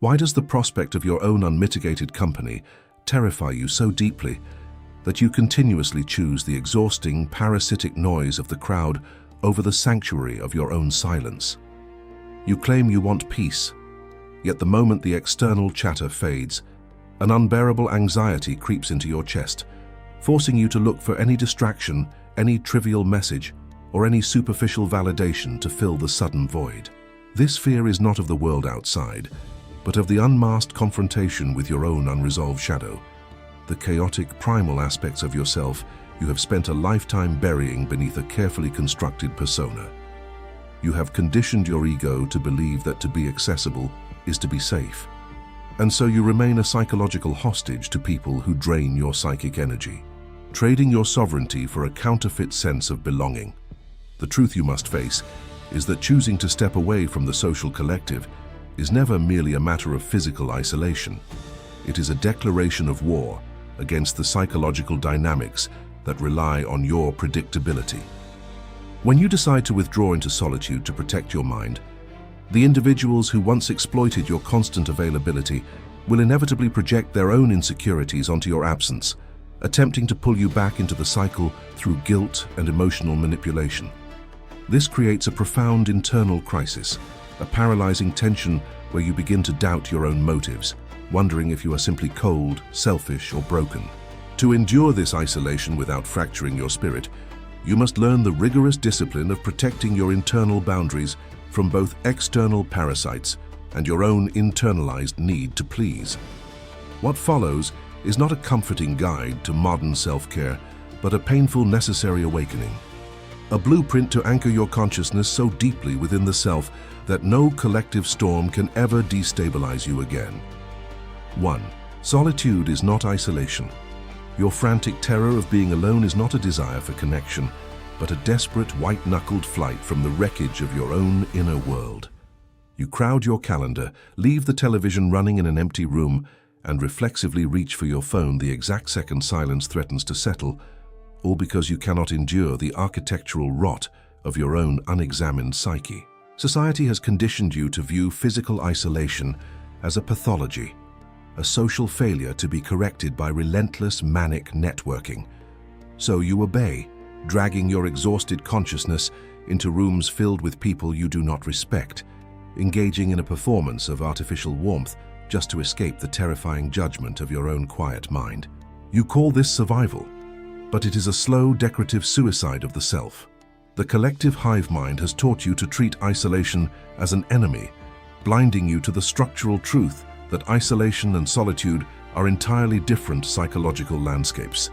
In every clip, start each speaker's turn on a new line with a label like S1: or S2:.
S1: Why does the prospect of your own unmitigated company terrify you so deeply that you continuously choose the exhausting, parasitic noise of the crowd over the sanctuary of your own silence? You claim you want peace, yet the moment the external chatter fades, an unbearable anxiety creeps into your chest, forcing you to look for any distraction, any trivial message, or any superficial validation to fill the sudden void. This fear is not of the world outside, but of the unmasked confrontation with your own unresolved shadow, the chaotic, primal aspects of yourself you have spent a lifetime burying beneath a carefully constructed persona. You have conditioned your ego to believe that to be accessible is to be safe, and so you remain a psychological hostage to people who drain your psychic energy, trading your sovereignty for a counterfeit sense of belonging. The truth you must face is that choosing to step away from the social collective is never merely a matter of physical isolation. It is a declaration of war against the psychological dynamics that rely on your predictability. When you decide to withdraw into solitude to protect your mind, the individuals who once exploited your constant availability will inevitably project their own insecurities onto your absence, attempting to pull you back into the cycle through guilt and emotional manipulation. This creates a profound internal crisis, a paralyzing tension where you begin to doubt your own motives, wondering if you are simply cold, selfish, or broken. To endure this isolation without fracturing your spirit, you must learn the rigorous discipline of protecting your internal boundaries from both external parasites and your own internalized need to please. What follows is not a comforting guide to modern self-care, but a painful, necessary awakening. A blueprint to anchor your consciousness so deeply within the self that no collective storm can ever destabilize you again. 1. Solitude is not isolation. Your frantic terror of being alone is not a desire for connection, but a desperate, white-knuckled flight from the wreckage of your own inner world. You crowd your calendar, leave the television running in an empty room, and reflexively reach for your phone the exact second silence threatens to settle, all because you cannot endure the architectural rot of your own unexamined psyche. Society has conditioned you to view physical isolation as a pathology, a social failure to be corrected by relentless manic networking. So you obey, dragging your exhausted consciousness into rooms filled with people you do not respect, engaging in a performance of artificial warmth just to escape the terrifying judgment of your own quiet mind. You call this survival, but it is a slow, decorative suicide of the self. The collective hive mind has taught you to treat isolation as an enemy, blinding you to the structural truth that isolation and solitude are entirely different psychological landscapes.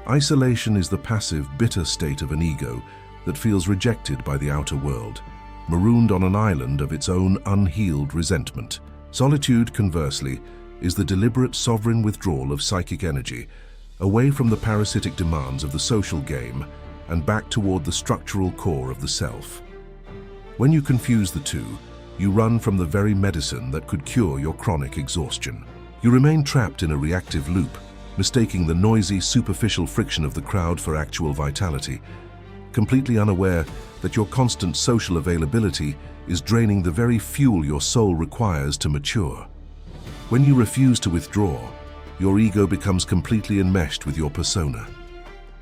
S1: Isolation is the passive, bitter state of an ego that feels rejected by the outer world, marooned on an island of its own unhealed resentment. Solitude, conversely, is the deliberate, sovereign withdrawal of psychic energy, away from the parasitic demands of the social game and back toward the structural core of the self. When you confuse the two, you run from the very medicine that could cure your chronic exhaustion. You remain trapped in a reactive loop, mistaking the noisy, superficial friction of the crowd for actual vitality, completely unaware that your constant social availability is draining the very fuel your soul requires to mature. When you refuse to withdraw, your ego becomes completely enmeshed with your persona,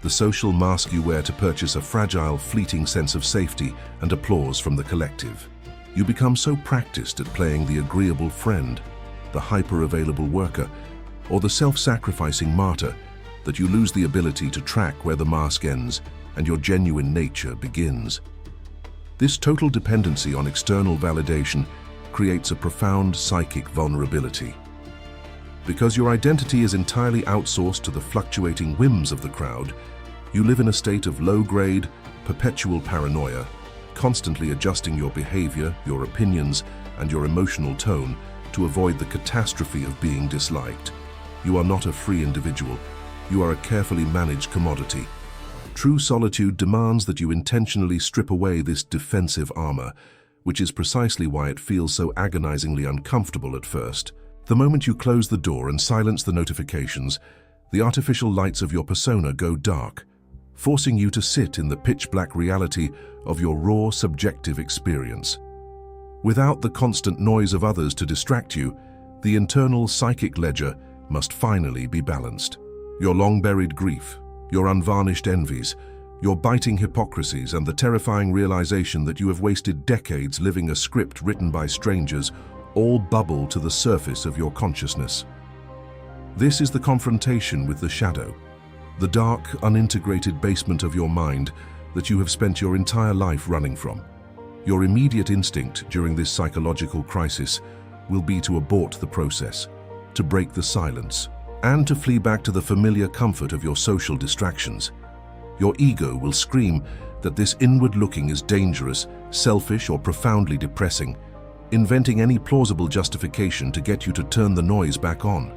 S1: the social mask you wear to purchase a fragile, fleeting sense of safety and applause from the collective. You become so practiced at playing the agreeable friend, the hyper-available worker, or the self-sacrificing martyr that you lose the ability to track where the mask ends and your genuine nature begins. This total dependency on external validation creates a profound psychic vulnerability. Because your identity is entirely outsourced to the fluctuating whims of the crowd, you live in a state of low-grade, perpetual paranoia, constantly adjusting your behavior, your opinions, and your emotional tone to avoid the catastrophe of being disliked. You are not a free individual. You are a carefully managed commodity. True solitude demands that you intentionally strip away this defensive armor, which is precisely why it feels so agonizingly uncomfortable at first. The moment you close the door and silence the notifications, the artificial lights of your persona go dark, forcing you to sit in the pitch-black reality of your raw, subjective experience. Without the constant noise of others to distract you, The internal psychic ledger must finally be balanced. Your long-buried grief, your unvarnished envies, your biting hypocrisies, and the terrifying realization that you have wasted decades living a script written by strangers all bubble to the surface of your consciousness. This is the confrontation with the shadow, the dark, unintegrated basement of your mind that you have spent your entire life running from. Your immediate instinct during this psychological crisis will be to abort the process, to break the silence, and to flee back to the familiar comfort of your social distractions. Your ego will scream that this inward looking is dangerous, selfish, or profoundly depressing, inventing any plausible justification to get you to turn the noise back on.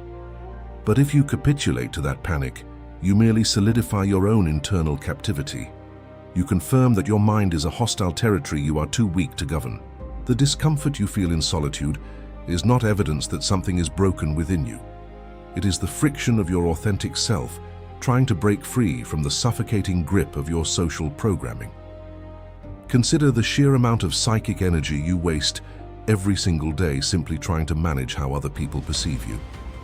S1: But if you capitulate to that panic, you merely solidify your own internal captivity. You confirm that your mind is a hostile territory you are too weak to govern. The discomfort you feel in solitude is not evidence that something is broken within you. It is the friction of your authentic self trying to break free from the suffocating grip of your social programming. Consider the sheer amount of psychic energy you waste every single day simply trying to manage how other people perceive you.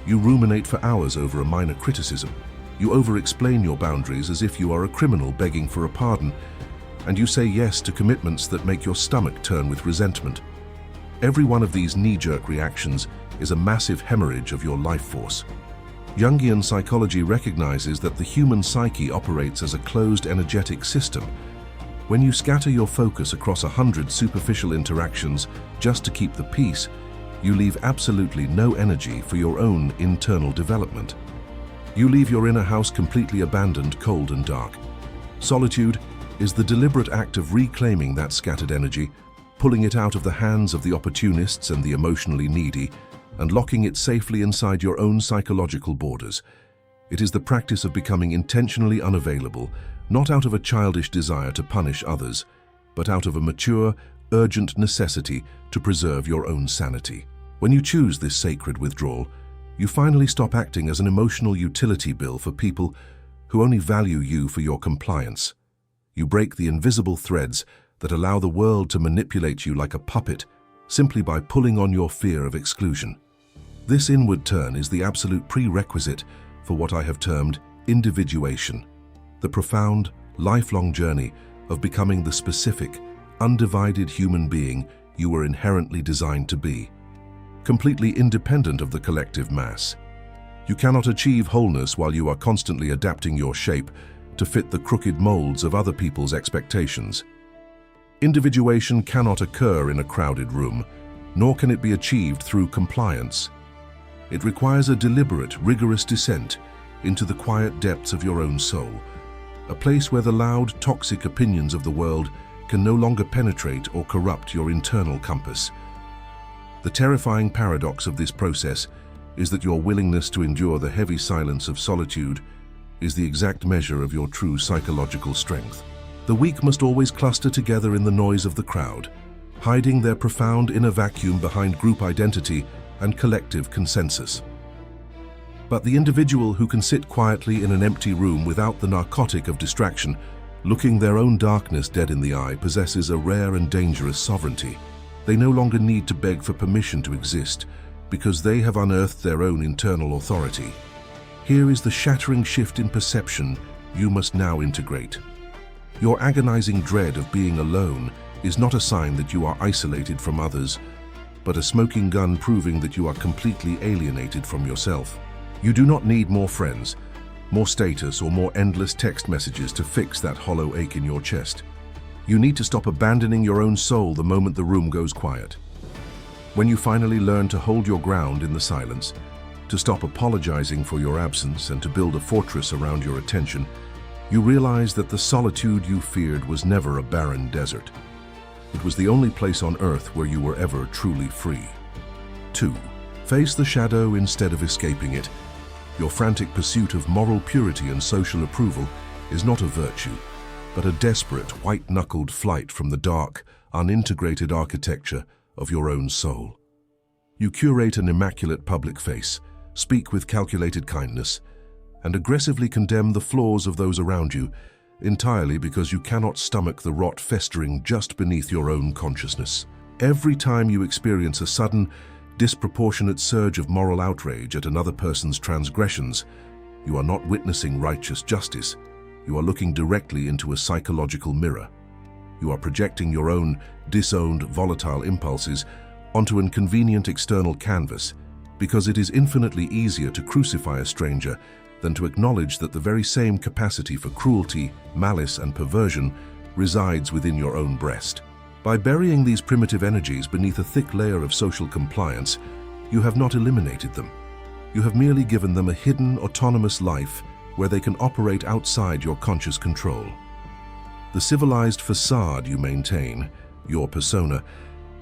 S1: You ruminate for hours over a minor criticism. You over-explain your boundaries as if you are a criminal begging for a pardon, and you say yes to commitments that make your stomach turn with resentment. Every one of these knee-jerk reactions is a massive hemorrhage of your life force. Jungian psychology recognizes that the human psyche operates as a closed energetic system. When you scatter your focus across 100 superficial interactions just to keep the peace, you leave absolutely no energy for your own internal development. You leave your inner house completely abandoned, cold and dark. Solitude is the deliberate act of reclaiming that scattered energy, pulling it out of the hands of the opportunists and the emotionally needy, and locking it safely inside your own psychological borders. It is the practice of becoming intentionally unavailable, not out of a childish desire to punish others, but out of a mature, urgent necessity to preserve your own sanity. When you choose this sacred withdrawal, you finally stop acting as an emotional utility bill for people who only value you for your compliance. You break the invisible threads that allow the world to manipulate you like a puppet simply by pulling on your fear of exclusion. This inward turn is the absolute prerequisite for what I have termed individuation, the profound, lifelong journey of becoming the specific, undivided human being you were inherently designed to be, completely independent of the collective mass. You cannot achieve wholeness while you are constantly adapting your shape to fit the crooked molds of other people's expectations. Individuation cannot occur in a crowded room, nor can it be achieved through compliance. It requires a deliberate, rigorous descent into the quiet depths of your own soul, a place where the loud, toxic opinions of the world can no longer penetrate or corrupt your internal compass. The terrifying paradox of this process is that your willingness to endure the heavy silence of solitude is the exact measure of your true psychological strength. The weak must always cluster together in the noise of the crowd, hiding their profound inner vacuum behind group identity and collective consensus. But the individual who can sit quietly in an empty room without the narcotic of distraction, looking their own darkness dead in the eye, possesses a rare and dangerous sovereignty. They no longer need to beg for permission to exist, because they have unearthed their own internal authority. Here is the shattering shift in perception you must now integrate. Your agonizing dread of being alone is not a sign that you are isolated from others, but a smoking gun proving that you are completely alienated from yourself. You do not need more friends, more status, or more endless text messages to fix that hollow ache in your chest. You need to stop abandoning your own soul the moment the room goes quiet. When you finally learn to hold your ground in the silence, to stop apologizing for your absence and to build a fortress around your attention, you realize that the solitude you feared was never a barren desert. It was the only place on earth where you were ever truly free. 2. Face the shadow instead of escaping it. Your frantic pursuit of moral purity and social approval is not a virtue, but a desperate, white-knuckled flight from the dark, unintegrated architecture of your own soul. You curate an immaculate public face, speak with calculated kindness, and aggressively condemn the flaws of those around you, entirely because you cannot stomach the rot festering just beneath your own consciousness. Every time you experience a sudden, disproportionate surge of moral outrage at another person's transgressions, you are not witnessing righteous justice. You are looking directly into a psychological mirror. You are projecting your own disowned, volatile impulses onto an convenient external canvas, because it is infinitely easier to crucify a stranger than to acknowledge that the very same capacity for cruelty, malice, and perversion resides within your own breast. By burying these primitive energies beneath a thick layer of social compliance, you have not eliminated them. You have merely given them a hidden, autonomous life where they can operate outside your conscious control. The civilized facade you maintain, your persona,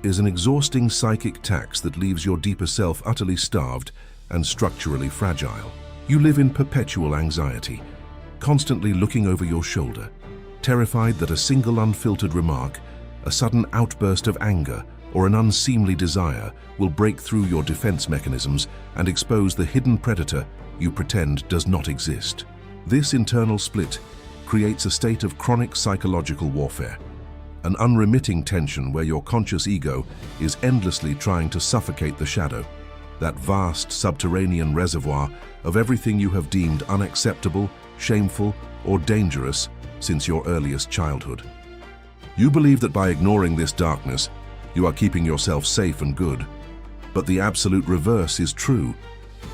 S1: is an exhausting psychic tax that leaves your deeper self utterly starved and structurally fragile. You live in perpetual anxiety, constantly looking over your shoulder, terrified that a single unfiltered remark, a sudden outburst of anger, or an unseemly desire will break through your defense mechanisms and expose the hidden predator you pretend does not exist. This internal split creates a state of chronic psychological warfare, an unremitting tension where your conscious ego is endlessly trying to suffocate the shadow, that vast subterranean reservoir of everything you have deemed unacceptable, shameful, or dangerous since your earliest childhood. You believe that by ignoring this darkness, you are keeping yourself safe and good. But the absolute reverse is true.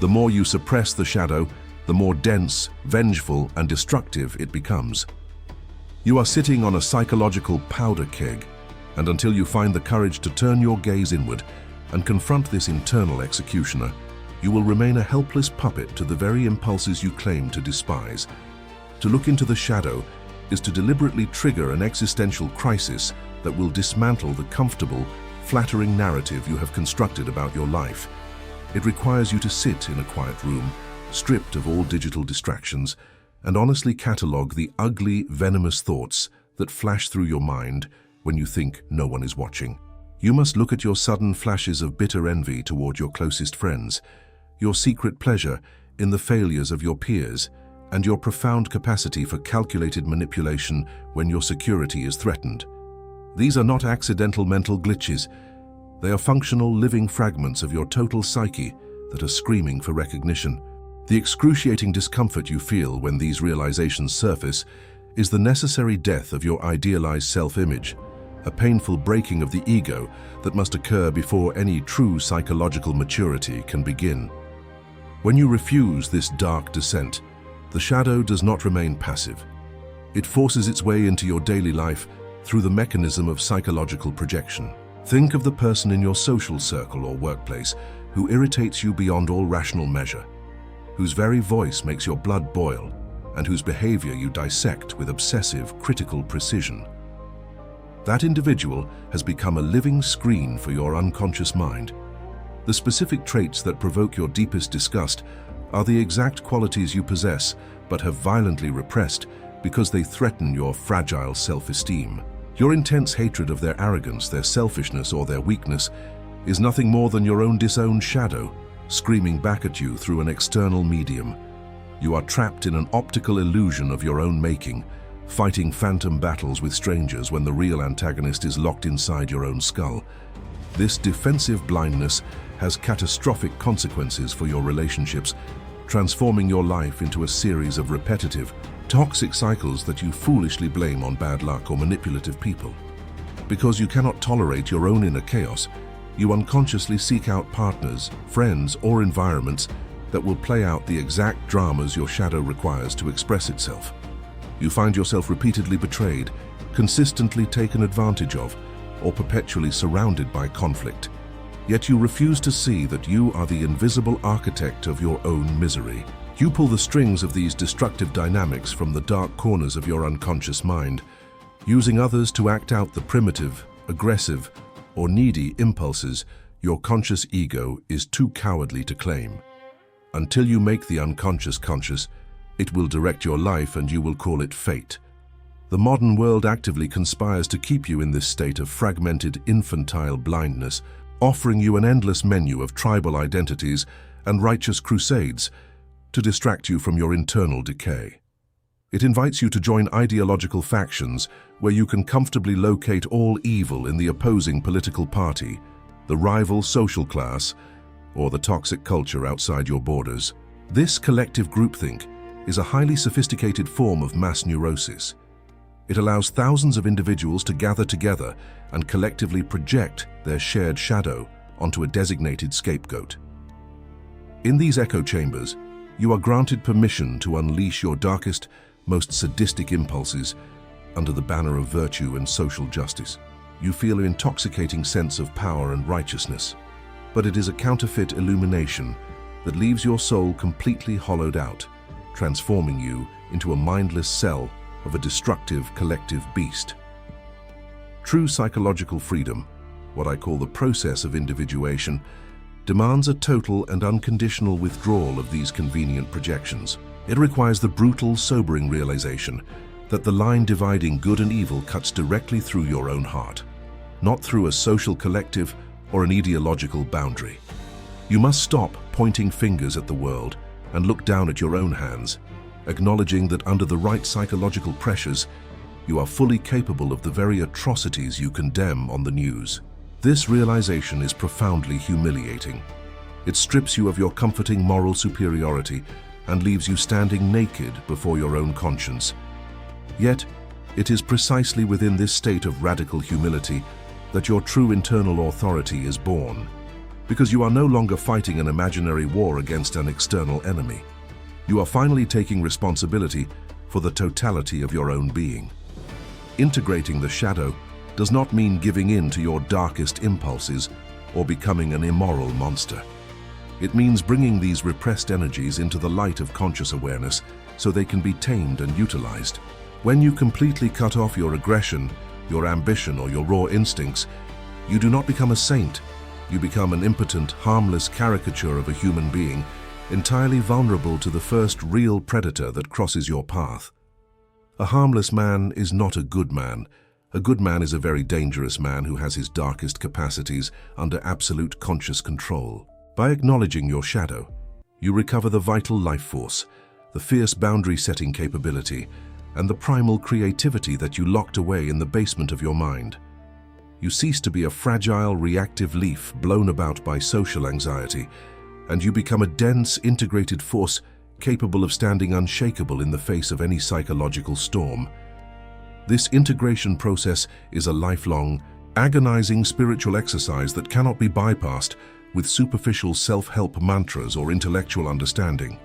S1: The more you suppress the shadow, the more dense, vengeful, and destructive it becomes. You are sitting on a psychological powder keg, and until you find the courage to turn your gaze inward and confront this internal executioner, you will remain a helpless puppet to the very impulses you claim to despise. To look into the shadow is to deliberately trigger an existential crisis that will dismantle the comfortable, flattering narrative you have constructed about your life. It requires you to sit in a quiet room, stripped of all digital distractions, and honestly catalogue the ugly, venomous thoughts that flash through your mind when you think no one is watching. You must look at your sudden flashes of bitter envy toward your closest friends, your secret pleasure in the failures of your peers, and your profound capacity for calculated manipulation when your security is threatened. These are not accidental mental glitches. They are functional, living fragments of your total psyche that are screaming for recognition. The excruciating discomfort you feel when these realizations surface is the necessary death of your idealized self-image, a painful breaking of the ego that must occur before any true psychological maturity can begin. When you refuse this dark descent, the shadow does not remain passive. It forces its way into your daily life through the mechanism of psychological projection. Think of the person in your social circle or workplace who irritates you beyond all rational measure, whose very voice makes your blood boil, and whose behavior you dissect with obsessive, critical precision. That individual has become a living screen for your unconscious mind. The specific traits that provoke your deepest disgust are the exact qualities you possess but have violently repressed because they threaten your fragile self-esteem. Your intense hatred of their arrogance, their selfishness, or their weakness is nothing more than your own disowned shadow, screaming back at you through an external medium. You are trapped in an optical illusion of your own making, fighting phantom battles with strangers when the real antagonist is locked inside your own skull. This defensive blindness has catastrophic consequences for your relationships, transforming your life into a series of repetitive, toxic cycles that you foolishly blame on bad luck or manipulative people. Because you cannot tolerate your own inner chaos, you unconsciously seek out partners, friends, or environments that will play out the exact dramas your shadow requires to express itself. You find yourself repeatedly betrayed, consistently taken advantage of, or perpetually surrounded by conflict. Yet you refuse to see that you are the invisible architect of your own misery. You pull the strings of these destructive dynamics from the dark corners of your unconscious mind, using others to act out the primitive, aggressive, or needy impulses your conscious ego is too cowardly to claim. Until you make the unconscious conscious, it will direct your life and you will call it fate. The modern world actively conspires to keep you in this state of fragmented, infantile blindness, offering you an endless menu of tribal identities and righteous crusades to distract you from your internal decay. It invites you to join ideological factions where you can comfortably locate all evil in the opposing political party, the rival social class, or the toxic culture outside your borders. This collective groupthink is a highly sophisticated form of mass neurosis. It allows thousands of individuals to gather together and collectively project their shared shadow onto a designated scapegoat. In these echo chambers, you are granted permission to unleash your darkest, most sadistic impulses under the banner of virtue and social justice. You feel an intoxicating sense of power and righteousness, but it is a counterfeit illumination that leaves your soul completely hollowed out, transforming you into a mindless cell of a destructive collective beast. True psychological freedom, what I call the process of individuation, demands a total and unconditional withdrawal of these convenient projections. It requires the brutal, sobering realization that the line dividing good and evil cuts directly through your own heart, not through a social collective or an ideological boundary. You must stop pointing fingers at the world and look down at your own hands, acknowledging that under the right psychological pressures, you are fully capable of the very atrocities you condemn on the news. This realization is profoundly humiliating. It strips you of your comforting moral superiority and leaves you standing naked before your own conscience. Yet, it is precisely within this state of radical humility that your true internal authority is born, because you are no longer fighting an imaginary war against an external enemy. You are finally taking responsibility for the totality of your own being. Integrating the shadow does not mean giving in to your darkest impulses or becoming an immoral monster. It means bringing these repressed energies into the light of conscious awareness so they can be tamed and utilized. When you completely cut off your aggression, your ambition, or your raw instincts, you do not become a saint. You become an impotent, harmless caricature of a human being, entirely vulnerable to the first real predator that crosses your path. A harmless man is not a good man. A good man is a very dangerous man who has his darkest capacities under absolute conscious control. By acknowledging your shadow, you recover the vital life force, the fierce boundary-setting capability, and the primal creativity that you locked away in the basement of your mind. You cease to be a fragile, reactive leaf blown about by social anxiety, and you become a dense, integrated force capable of standing unshakable in the face of any psychological storm. This integration process is a lifelong, agonizing spiritual exercise that cannot be bypassed with superficial self-help mantras or intellectual understanding.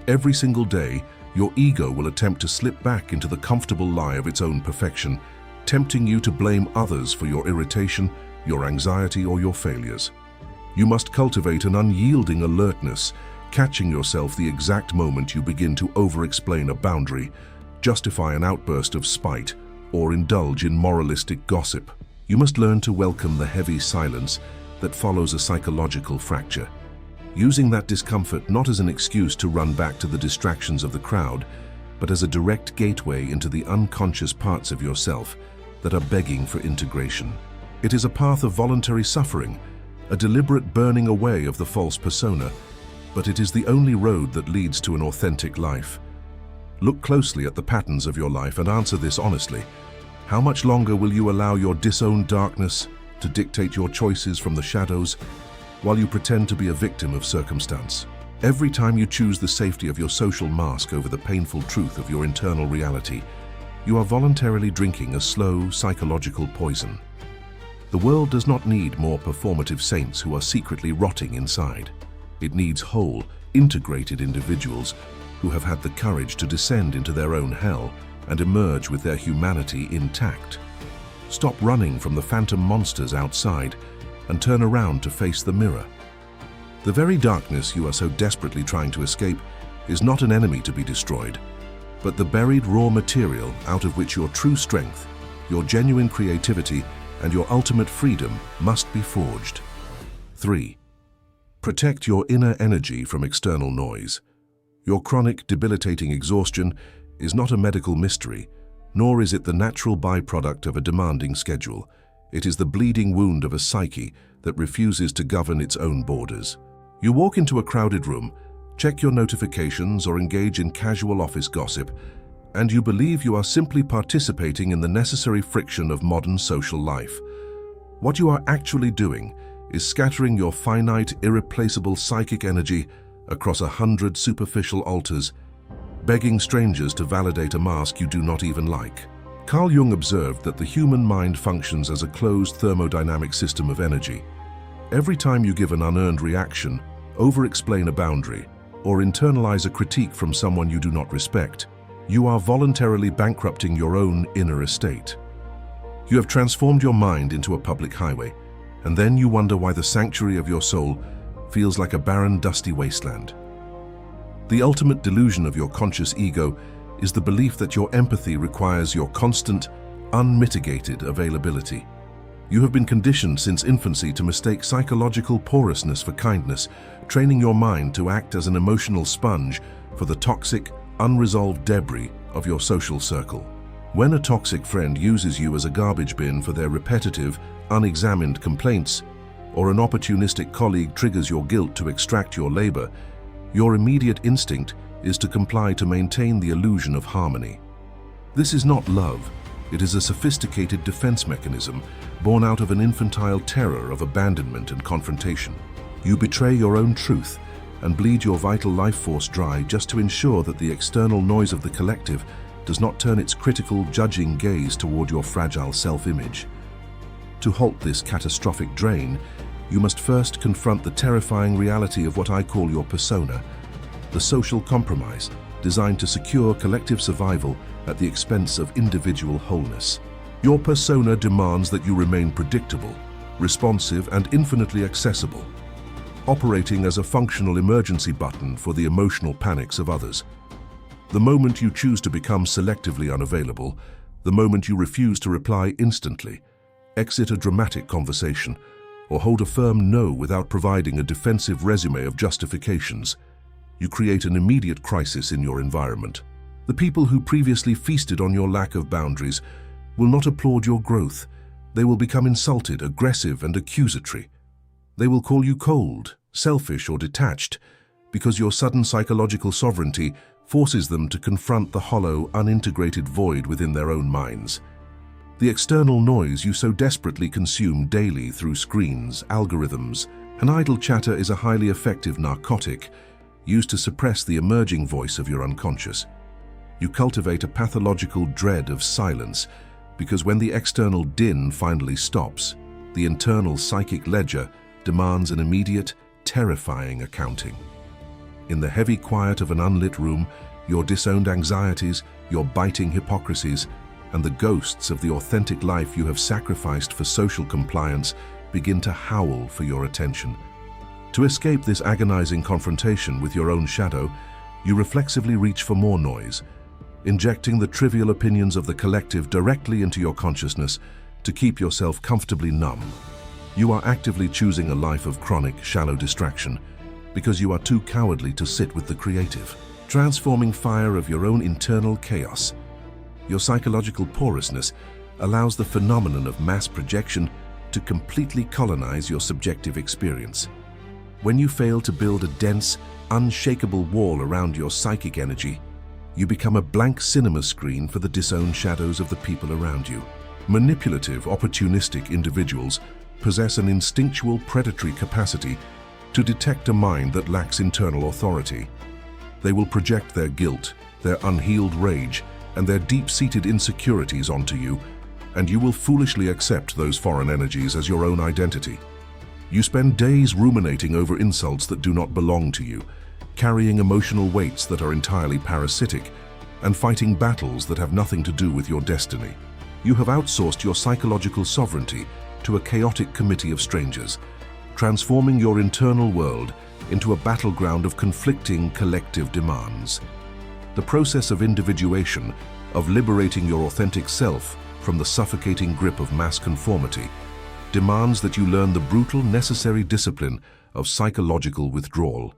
S1: Every single day, your ego will attempt to slip back into the comfortable lie of its own perfection, tempting you to blame others for your irritation, your anxiety, or your failures. You must cultivate an unyielding alertness, catching yourself the exact moment you begin to over-explain a boundary, justify an outburst of spite, or indulge in moralistic gossip. You must learn to welcome the heavy silence that follows a psychological fracture, using that discomfort not as an excuse to run back to the distractions of the crowd, but as a direct gateway into the unconscious parts of yourself that are begging for integration. It is a path of voluntary suffering, a deliberate burning away of the false persona, but it is the only road that leads to an authentic life. Look closely at the patterns of your life and answer this honestly. How much longer will you allow your disowned darkness to dictate your choices from the shadows while you pretend to be a victim of circumstance? Every time you choose the safety of your social mask over the painful truth of your internal reality, you are voluntarily drinking a slow, psychological poison. The world does not need more performative saints who are secretly rotting inside. It needs whole, integrated individuals who have had the courage to descend into their own hell and emerge with their humanity intact. Stop running from the phantom monsters outside and turn around to face the mirror. The very darkness you are so desperately trying to escape is not an enemy to be destroyed, but the buried raw material out of which your true strength, your genuine creativity, and your ultimate freedom must be forged. 3. Protect your inner energy from external noise. Your chronic, debilitating exhaustion is not a medical mystery, nor is it the natural byproduct of a demanding schedule. It is the bleeding wound of a psyche that refuses to govern its own borders. You walk into a crowded room, check your notifications or engage in casual office gossip, and you believe you are simply participating in the necessary friction of modern social life. What you are actually doing is scattering your finite, irreplaceable psychic energy across 100 superficial altars, begging strangers to validate a mask you do not even like. Carl Jung observed that the human mind functions as a closed thermodynamic system of energy. Every time you give an unearned reaction, over-explain a boundary, or internalize a critique from someone you do not respect, you are voluntarily bankrupting your own inner estate. You have transformed your mind into a public highway, and then you wonder why the sanctuary of your soul feels like a barren, dusty wasteland. The ultimate delusion of your conscious ego is the belief that your empathy requires your constant, unmitigated availability. You have been conditioned since infancy to mistake psychological porousness for kindness, training your mind to act as an emotional sponge for the toxic, unresolved debris of your social circle. When a toxic friend uses you as a garbage bin for their repetitive, unexamined complaints, or an opportunistic colleague triggers your guilt to extract your labor, your immediate instinct is to comply to maintain the illusion of harmony. This is not love. It is a sophisticated defense mechanism born out of an infantile terror of abandonment and confrontation. You betray your own truth and bleed your vital life force dry just to ensure that the external noise of the collective does not turn its critical, judging gaze toward your fragile self-image. To halt this catastrophic drain, you must first confront the terrifying reality of what I call your persona, the social compromise designed to secure collective survival at the expense of individual wholeness. Your persona demands that you remain predictable, responsive, and infinitely accessible, operating as a functional emergency button for the emotional panics of others. The moment you choose to become selectively unavailable, the moment you refuse to reply instantly, exit a dramatic conversation, or hold a firm no without providing a defensive resume of justifications, you create an immediate crisis in your environment. The people who previously feasted on your lack of boundaries will not applaud your growth. They will become insulted, aggressive, and accusatory. They will call you cold, selfish, or detached because your sudden psychological sovereignty forces them to confront the hollow, unintegrated void within their own minds. The external noise you so desperately consume daily through screens, algorithms, and idle chatter is a highly effective narcotic used to suppress the emerging voice of your unconscious. You cultivate a pathological dread of silence because when the external din finally stops, the internal psychic ledger demands an immediate, terrifying accounting. In the heavy quiet of an unlit room, your disowned anxieties, your biting hypocrisies, and the ghosts of the authentic life you have sacrificed for social compliance begin to howl for your attention. To escape this agonizing confrontation with your own shadow, you reflexively reach for more noise, injecting the trivial opinions of the collective directly into your consciousness to keep yourself comfortably numb. You are actively choosing a life of chronic, shallow distraction because you are too cowardly to sit with the creative, transforming fire of your own internal chaos. Your psychological porousness allows the phenomenon of mass projection to completely colonize your subjective experience. When you fail to build a dense, unshakable wall around your psychic energy, you become a blank cinema screen for the disowned shadows of the people around you. Manipulative, opportunistic individuals possess an instinctual predatory capacity to detect a mind that lacks internal authority. They will project their guilt, their unhealed rage, and their deep-seated insecurities onto you, and you will foolishly accept those foreign energies as your own identity. You spend days ruminating over insults that do not belong to you, carrying emotional weights that are entirely parasitic, and fighting battles that have nothing to do with your destiny. You have outsourced your psychological sovereignty to a chaotic committee of strangers, transforming your internal world into a battleground of conflicting collective demands. The process of individuation, of liberating your authentic self from the suffocating grip of mass conformity, demands that you learn the brutal, necessary discipline of psychological withdrawal.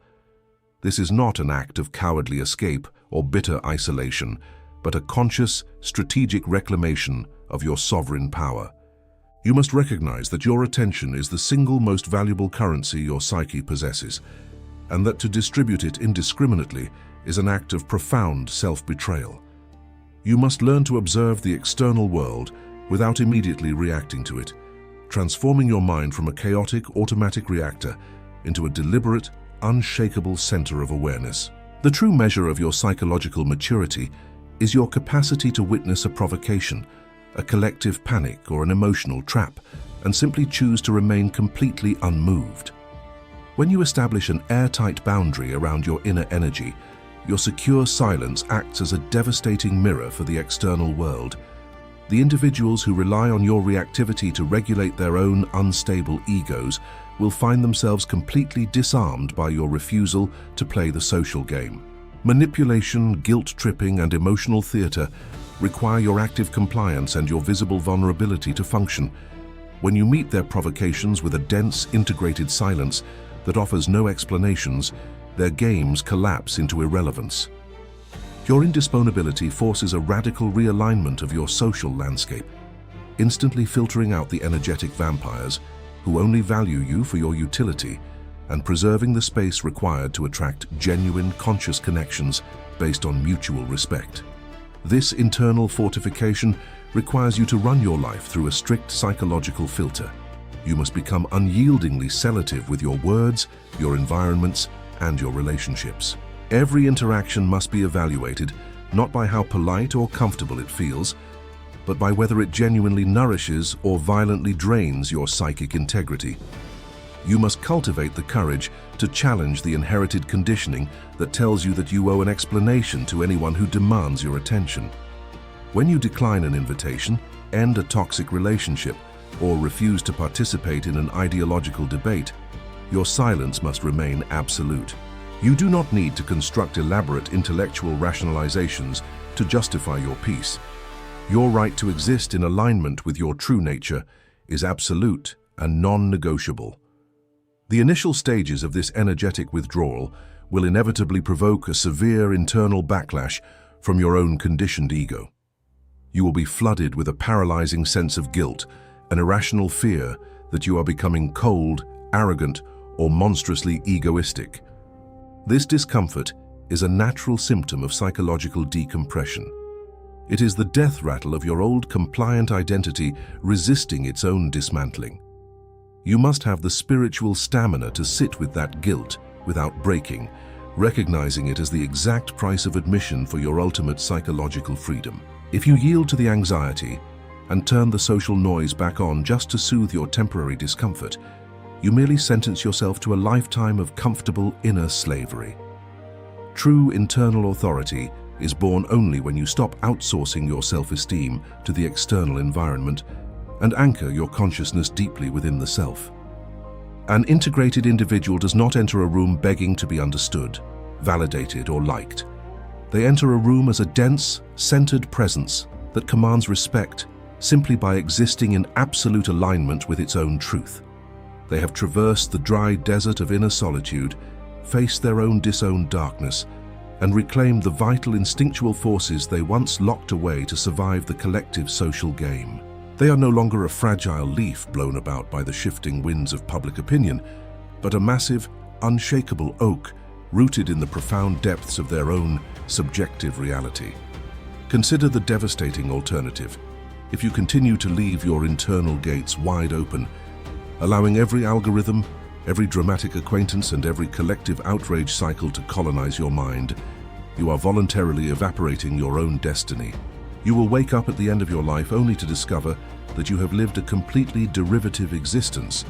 S1: This is not an act of cowardly escape or bitter isolation, but a conscious, strategic reclamation of your sovereign power. You must recognize that your attention is the single most valuable currency your psyche possesses, and that to distribute it indiscriminately is an act of profound self-betrayal. You must learn to observe the external world without immediately reacting to it, transforming your mind from a chaotic, automatic reactor into a deliberate, unshakable center of awareness. The true measure of your psychological maturity is your capacity to witness a provocation, a collective panic, or an emotional trap, and simply choose to remain completely unmoved. When you establish an airtight boundary around your inner energy, your secure silence acts as a devastating mirror for the external world. The individuals who rely on your reactivity to regulate their own unstable egos will find themselves completely disarmed by your refusal to play the social game. Manipulation, guilt-tripping, and emotional theater require your active compliance and your visible vulnerability to function. When you meet their provocations with a dense, integrated silence that offers no explanations, their games collapse into irrelevance. Your indisponibility forces a radical realignment of your social landscape, instantly filtering out the energetic vampires who only value you for your utility and preserving the space required to attract genuine, conscious connections based on mutual respect. This internal fortification requires you to run your life through a strict psychological filter. You must become unyieldingly selective with your words, your environments, and your relationships. Every interaction must be evaluated not by how polite or comfortable it feels, but by whether it genuinely nourishes or violently drains your psychic integrity. You must cultivate the courage to challenge the inherited conditioning that tells you that you owe an explanation to anyone who demands your attention. When you decline an invitation, end a toxic relationship, or refuse to participate in an ideological debate, your silence must remain absolute. You do not need to construct elaborate intellectual rationalizations to justify your peace. Your right to exist in alignment with your true nature is absolute and non-negotiable. The initial stages of this energetic withdrawal will inevitably provoke a severe internal backlash from your own conditioned ego. You will be flooded with a paralyzing sense of guilt, an irrational fear that you are becoming cold, arrogant, or monstrously egoistic. This discomfort is a natural symptom of psychological decompression. It is the death rattle of your old compliant identity resisting its own dismantling. You must have the spiritual stamina to sit with that guilt without breaking, recognizing it as the exact price of admission for your ultimate psychological freedom. If you yield to the anxiety and turn the social noise back on just to soothe your temporary discomfort, you merely sentence yourself to a lifetime of comfortable inner slavery. True internal authority is born only when you stop outsourcing your self-esteem to the external environment and anchor your consciousness deeply within the self. An integrated individual does not enter a room begging to be understood, validated, or liked. They enter a room as a dense, centered presence that commands respect simply by existing in absolute alignment with its own truth. They have traversed the dry desert of inner solitude, faced their own disowned darkness, and reclaimed the vital instinctual forces they once locked away to survive the collective social game. They are no longer a fragile leaf blown about by the shifting winds of public opinion, but a massive, unshakable oak rooted in the profound depths of their own subjective reality. Consider the devastating alternative. If you continue to leave your internal gates wide open, allowing every algorithm, every dramatic acquaintance, and every collective outrage cycle to colonize your mind, you are voluntarily evaporating your own destiny. You will wake up at the end of your life only to discover that you have lived a completely derivative existence,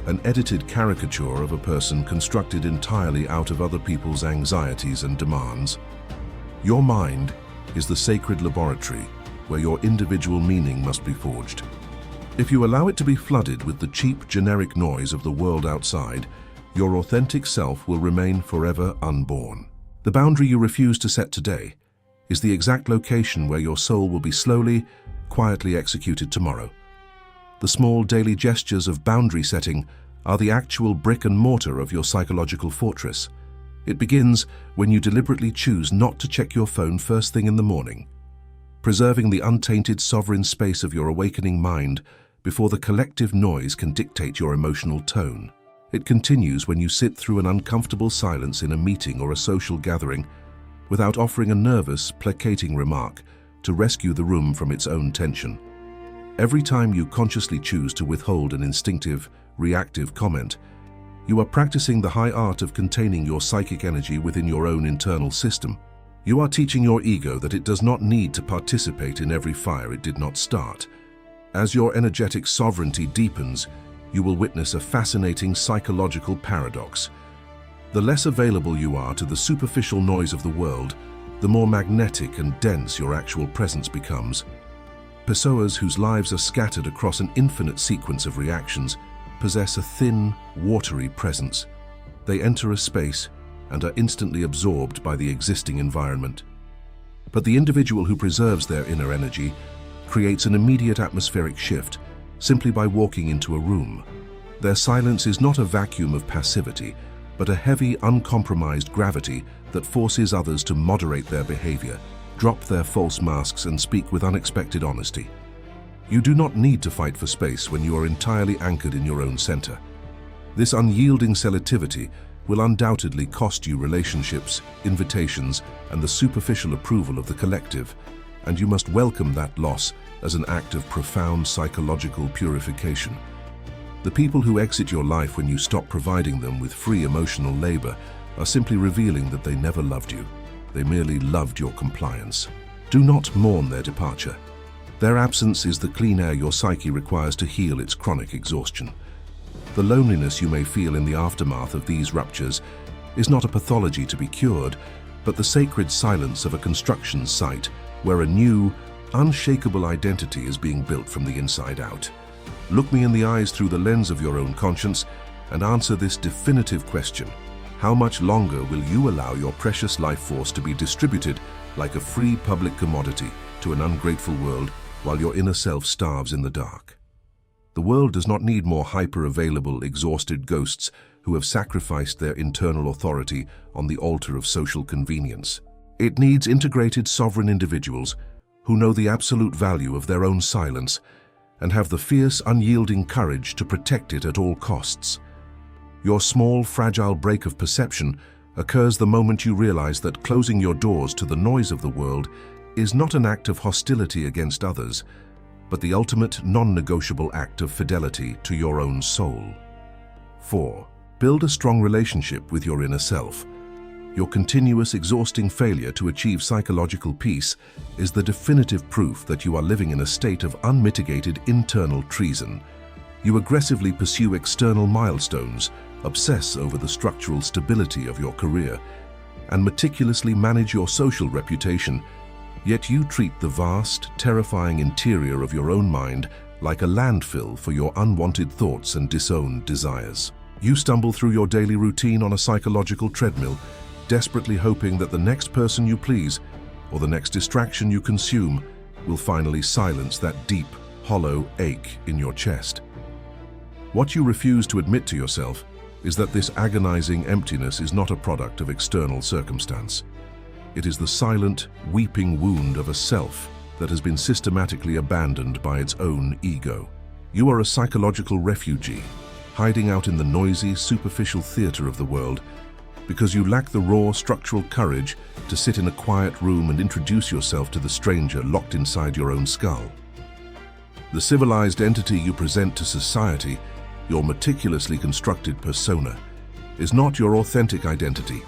S1: an edited caricature of a person constructed entirely out of other people's anxieties and demands. Your mind is the sacred laboratory where your individual meaning must be forged. If you allow it to be flooded with the cheap, generic noise of the world outside, your authentic self will remain forever unborn. The boundary you refuse to set today is the exact location where your soul will be slowly, quietly executed tomorrow. The small daily gestures of boundary setting are the actual brick and mortar of your psychological fortress. It begins when you deliberately choose not to check your phone first thing in the morning, preserving the untainted sovereign space of your awakening mind before the collective noise can dictate your emotional tone. It continues when you sit through an uncomfortable silence in a meeting or a social gathering without offering a nervous, placating remark to rescue the room from its own tension. Every time you consciously choose to withhold an instinctive, reactive comment, you are practicing the high art of containing your psychic energy within your own internal system. You are teaching your ego that it does not need to participate in every fire it did not start. As your energetic sovereignty deepens, you will witness a fascinating psychological paradox. The less available you are to the superficial noise of the world, the more magnetic and dense your actual presence becomes. Pessoas whose lives are scattered across an infinite sequence of reactions possess a thin, watery presence. They enter a space and are instantly absorbed by the existing environment. But the individual who preserves their inner energy creates an immediate atmospheric shift simply by walking into a room. Their silence is not a vacuum of passivity, but a heavy, uncompromised gravity that forces others to moderate their behavior, drop their false masks, and speak with unexpected honesty. You do not need to fight for space when you are entirely anchored in your own center. This unyielding selectivity will undoubtedly cost you relationships, invitations, and the superficial approval of the collective, and you must welcome that loss as an act of profound psychological purification. The people who exit your life when you stop providing them with free emotional labor are simply revealing that they never loved you. They merely loved your compliance. Do not mourn their departure. Their absence is the clean air your psyche requires to heal its chronic exhaustion. The loneliness you may feel in the aftermath of these ruptures is not a pathology to be cured, but the sacred silence of a construction site where a new, unshakable identity is being built from the inside out. Look me in the eyes through the lens of your own conscience and answer this definitive question. How much longer will you allow your precious life force to be distributed like a free public commodity to an ungrateful world while your inner self starves in the dark? The world does not need more hyper-available, exhausted ghosts who have sacrificed their internal authority on the altar of social convenience. It needs integrated, sovereign individuals who know the absolute value of their own silence and have the fierce, unyielding courage to protect it at all costs. Your small, fragile break of perception occurs the moment you realize that closing your doors to the noise of the world is not an act of hostility against others, but the ultimate non-negotiable act of fidelity to your own soul. 4. Build a strong relationship with your inner self. Your continuous, exhausting failure to achieve psychological peace is the definitive proof that you are living in a state of unmitigated internal treason. You aggressively pursue external milestones, obsess over the structural stability of your career, and meticulously manage your social reputation, yet you treat the vast, terrifying interior of your own mind like a landfill for your unwanted thoughts and disowned desires. You stumble through your daily routine on a psychological treadmill, desperately hoping that the next person you please or the next distraction you consume will finally silence that deep, hollow ache in your chest. What you refuse to admit to yourself is that this agonizing emptiness is not a product of external circumstance. It is the silent, weeping wound of a self that has been systematically abandoned by its own ego. You are a psychological refugee, hiding out in the noisy, superficial theater of the world because you lack the raw, structural courage to sit in a quiet room and introduce yourself to the stranger locked inside your own skull. The civilized entity you present to society, your meticulously constructed persona, is not your authentic identity.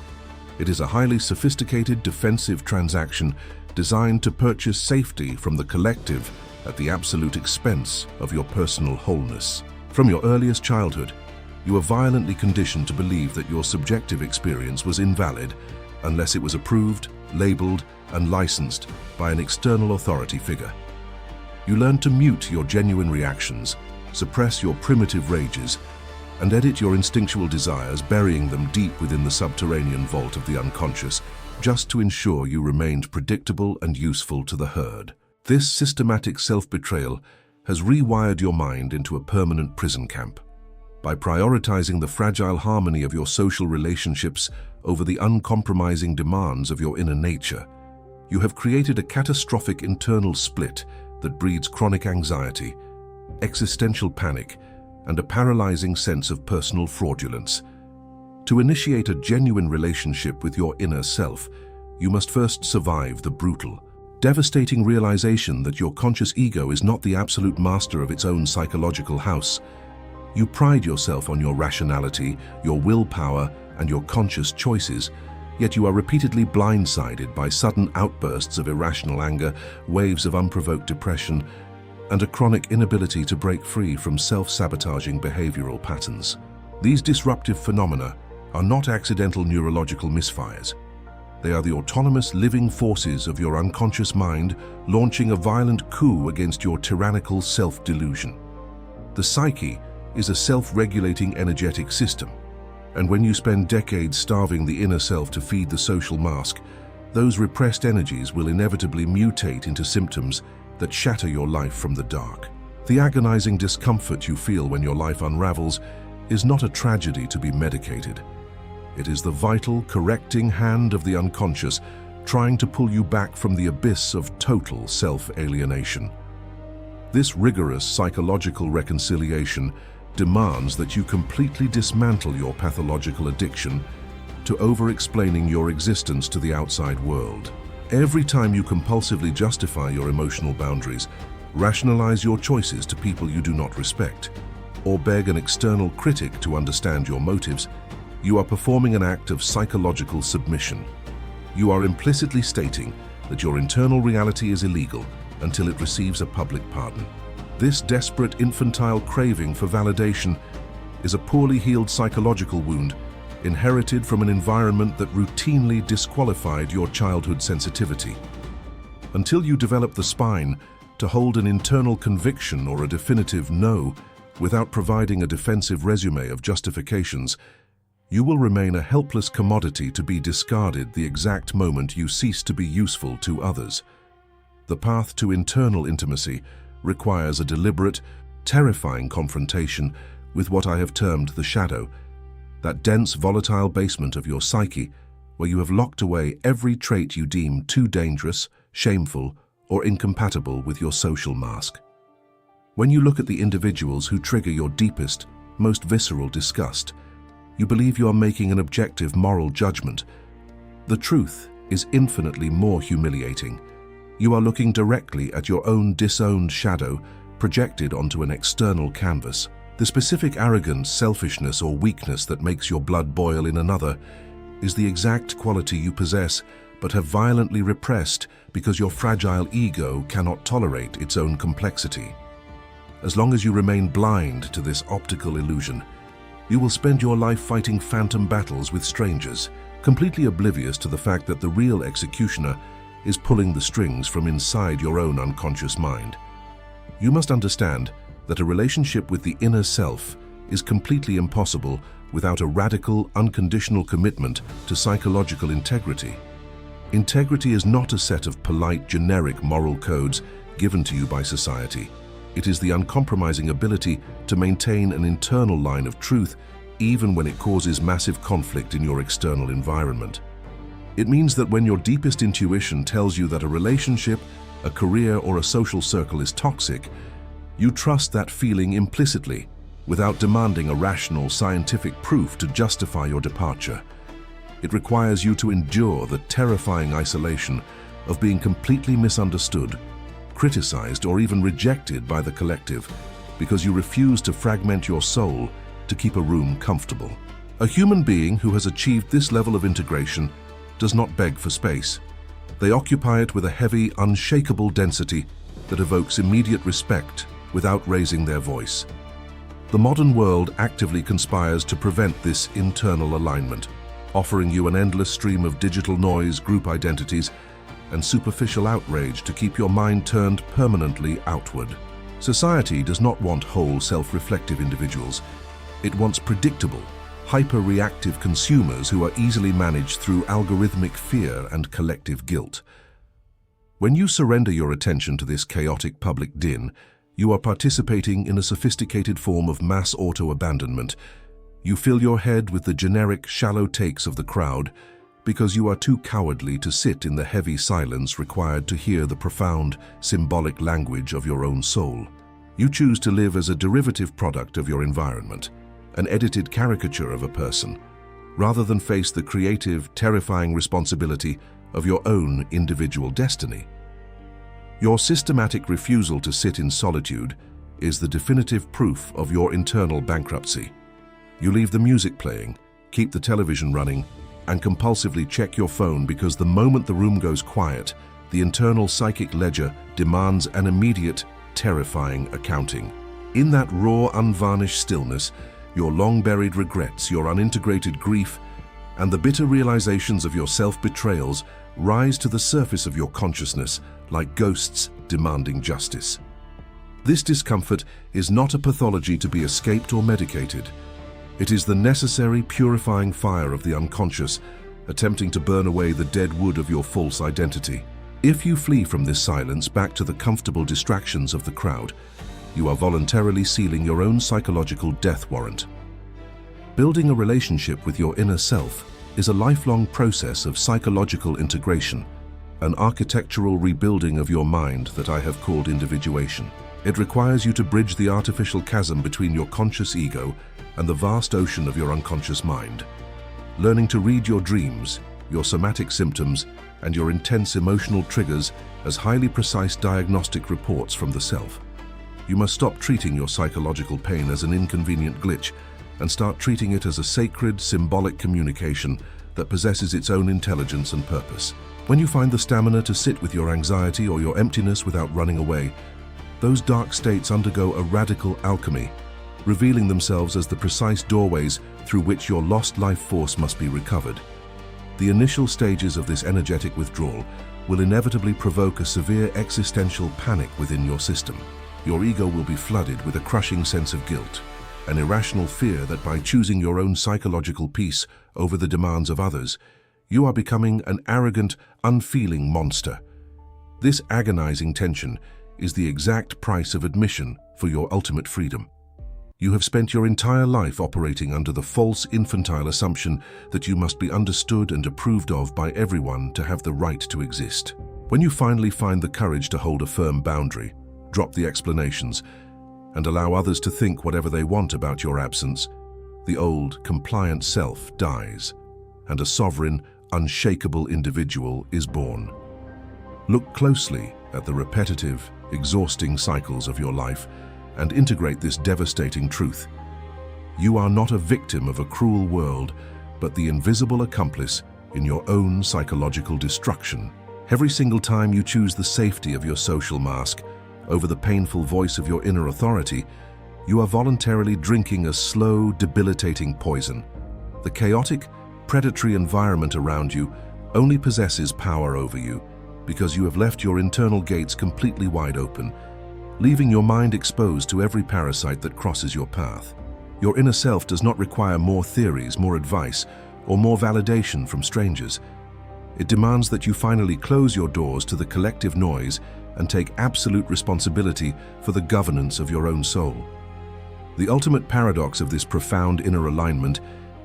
S1: It is a highly sophisticated defensive transaction designed to purchase safety from the collective at the absolute expense of your personal wholeness. From your earliest childhood, you are violently conditioned to believe that your subjective experience was invalid unless it was approved, labeled, and licensed by an external authority figure. You learn to mute your genuine reactions, suppress your primitive rages, and edit your instinctual desires, burying them deep within the subterranean vault of the unconscious, just to ensure you remained predictable and useful to the herd. This systematic self-betrayal has rewired your mind into a permanent prison camp. By prioritizing the fragile harmony of your social relationships over the uncompromising demands of your inner nature, you have created a catastrophic internal split that breeds chronic anxiety, existential panic, and a paralyzing sense of personal fraudulence. To initiate a genuine relationship with your inner self, you must first survive the brutal, devastating realization that your conscious ego is not the absolute master of its own psychological house. You pride yourself on your rationality, your willpower, and your conscious choices, yet you are repeatedly blindsided by sudden outbursts of irrational anger, waves of unprovoked depression, and a chronic inability to break free from self-sabotaging behavioral patterns. These disruptive phenomena are not accidental neurological misfires. They are the autonomous living forces of your unconscious mind launching a violent coup against your tyrannical self-delusion. The psyche is a self-regulating energetic system, and when you spend decades starving the inner self to feed the social mask, those repressed energies will inevitably mutate into symptoms that shatter your life from the dark. The agonizing discomfort you feel when your life unravels is not a tragedy to be medicated. It is the vital, correcting hand of the unconscious trying to pull you back from the abyss of total self-alienation. This rigorous psychological reconciliation demands that you completely dismantle your pathological addiction to over-explaining your existence to the outside world. Every time you compulsively justify your emotional boundaries, rationalize your choices to people you do not respect, or beg an external critic to understand your motives, you are performing an act of psychological submission. You are implicitly stating that your internal reality is illegal until it receives a public pardon. This desperate infantile craving for validation is a poorly healed psychological wound inherited from an environment that routinely disqualified your childhood sensitivity. Until you develop the spine to hold an internal conviction or a definitive no without providing a defensive resume of justifications, you will remain a helpless commodity to be discarded the exact moment you cease to be useful to others. The path to internal intimacy requires a deliberate, terrifying confrontation with what I have termed the shadow, that dense, volatile basement of your psyche where you have locked away every trait you deem too dangerous, shameful, or incompatible with your social mask. When you look at the individuals who trigger your deepest, most visceral disgust, you believe you are making an objective moral judgment. The truth is infinitely more humiliating. You are looking directly at your own disowned shadow projected onto an external canvas. The specific arrogance, selfishness, or weakness that makes your blood boil in another is the exact quality you possess but have violently repressed because your fragile ego cannot tolerate its own complexity. As long as you remain blind to this optical illusion, you will spend your life fighting phantom battles with strangers, completely oblivious to the fact that the real executioner is pulling the strings from inside your own unconscious mind. You must understand that a relationship with the inner self is completely impossible without a radical, unconditional commitment to psychological integrity. Integrity is not a set of polite, generic moral codes given to you by society. It is the uncompromising ability to maintain an internal line of truth even when it causes massive conflict in your external environment. It means that when your deepest intuition tells you that a relationship, a career, or a social circle is toxic, you trust that feeling implicitly, without demanding a rational, scientific proof to justify your departure. It requires you to endure the terrifying isolation of being completely misunderstood, criticized, or even rejected by the collective because you refuse to fragment your soul to keep a room comfortable. A human being who has achieved this level of integration does not beg for space. They occupy it with a heavy, unshakable density that evokes immediate respect without raising their voice. The modern world actively conspires to prevent this internal alignment, offering you an endless stream of digital noise, group identities, and superficial outrage to keep your mind turned permanently outward. Society does not want whole, self-reflective individuals. It wants predictable, hyper-reactive consumers who are easily managed through algorithmic fear and collective guilt. When you surrender your attention to this chaotic public din, you are participating in a sophisticated form of mass auto-abandonment. You fill your head with the generic, shallow takes of the crowd because you are too cowardly to sit in the heavy silence required to hear the profound, symbolic language of your own soul. You choose to live as a derivative product of your environment, an edited caricature of a person, rather than face the creative, terrifying responsibility of your own individual destiny. Your systematic refusal to sit in solitude is the definitive proof of your internal bankruptcy. You leave the music playing, keep the television running, and compulsively check your phone because the moment the room goes quiet, the internal psychic ledger demands an immediate, terrifying accounting. In that raw, unvarnished stillness, your long-buried regrets, your unintegrated grief, and the bitter realizations of your self-betrayals rise to the surface of your consciousness like ghosts demanding justice. This discomfort is not a pathology to be escaped or medicated. It is the necessary purifying fire of the unconscious, attempting to burn away the dead wood of your false identity. If you flee from this silence back to the comfortable distractions of the crowd, you are voluntarily sealing your own psychological death warrant. Building a relationship with your inner self is a lifelong process of psychological integration, an architectural rebuilding of your mind that I have called individuation. It requires you to bridge the artificial chasm between your conscious ego and the vast ocean of your unconscious mind. Learning to read your dreams, your somatic symptoms, and your intense emotional triggers as highly precise diagnostic reports from the self. You must stop treating your psychological pain as an inconvenient glitch and start treating it as a sacred, symbolic communication that possesses its own intelligence and purpose. When you find the stamina to sit with your anxiety or your emptiness without running away, those dark states undergo a radical alchemy, revealing themselves as the precise doorways through which your lost life force must be recovered. The initial stages of this energetic withdrawal will inevitably provoke a severe existential panic within your system. Your ego will be flooded with a crushing sense of guilt, an irrational fear that by choosing your own psychological peace over the demands of others, you are becoming an arrogant, unfeeling monster. This agonizing tension is the exact price of admission for your ultimate freedom. You have spent your entire life operating under the false infantile assumption that you must be understood and approved of by everyone to have the right to exist. When you finally find the courage to hold a firm boundary, drop the explanations, and allow others to think whatever they want about your absence, the old, compliant self dies, and a sovereign, unshakable individual is born. Look closely at the repetitive, exhausting cycles of your life and integrate this devastating truth. You are not a victim of a cruel world, but the invisible accomplice in your own psychological destruction. Every single time you choose the safety of your social mask over the painful voice of your inner authority, you are voluntarily drinking a slow, debilitating poison. The chaotic, predatory environment around you only possesses power over you because you have left your internal gates completely wide open, leaving your mind exposed to every parasite that crosses your path. Your inner self does not require more theories, more advice, or more validation from strangers. It demands that you finally close your doors to the collective noise and take absolute responsibility for the governance of your own soul. The ultimate paradox of this profound inner alignment